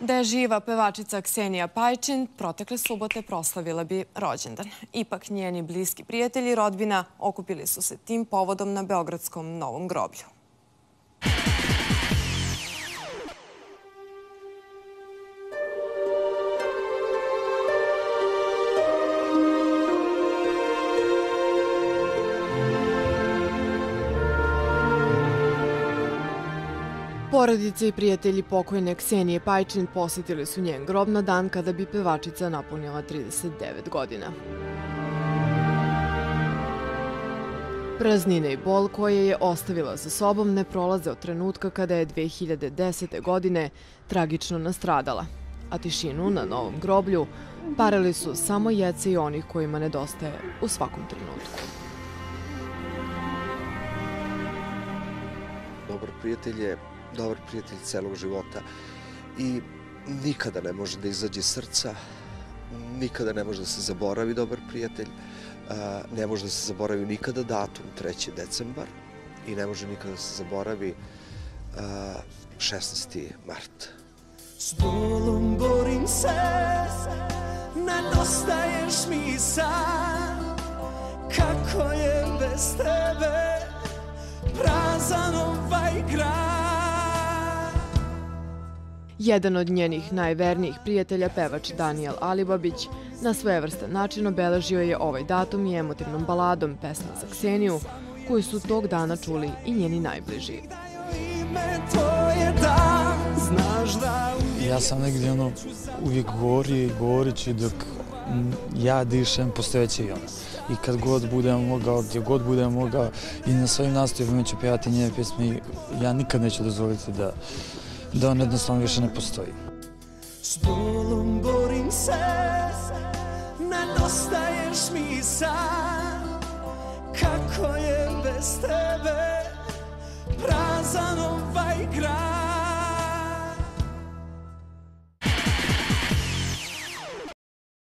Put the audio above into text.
Da je živa pevačica Ksenija Pajčin, protekle subote proslavila bi rođendan. Ipak njeni bliski prijatelji i rodbina okupili su se tim povodom na beogradskom Novom groblju. Porodice i prijatelji pokojne Ksenije Pajčin posjetili su njen grob na dan kada bi pevačica napunila 39 godina. Praznine i bol koje je ostavila za sobom ne prolaze od trenutka kada je 2010. godine tragično nastradala, a tišinu na Novom groblju parali su samo jeci i onih kojima nedostaje u svakom trenutku. Dobar prijatelj je dobar prijatelj celog života i nikada ne može da izađe iz srca, nikada ne može da se zaboravi dobar prijatelj, ne može da se zaboravi nikada datum 3. decembar i ne može nikada da se zaboravi 16. mart. S bolom borim se, nedostaješ mi sad, kako je bez tebe prazan ovaj grad. Jedan od njenih najvernijih prijatelja, pevač Danijel Alibabić, na svojevrstan način obeležio je ovaj datum i emotivnom baladom Pesma za Kseniju, koju su tog dana čuli i njeni najbliži. Ja sam negdje uvijek govorio i govorit ću dok ja dišem, postojeće i ona. I kad god budem mogao, gdje god budem mogao i na svojim nastupima ću pjevati njene pjesme i ja nikad neću dozvoliti da on jednostavno više ne postoji. S bolom borim se, nedostaješ mi sad, kako je bez tebe prazan ovaj grad.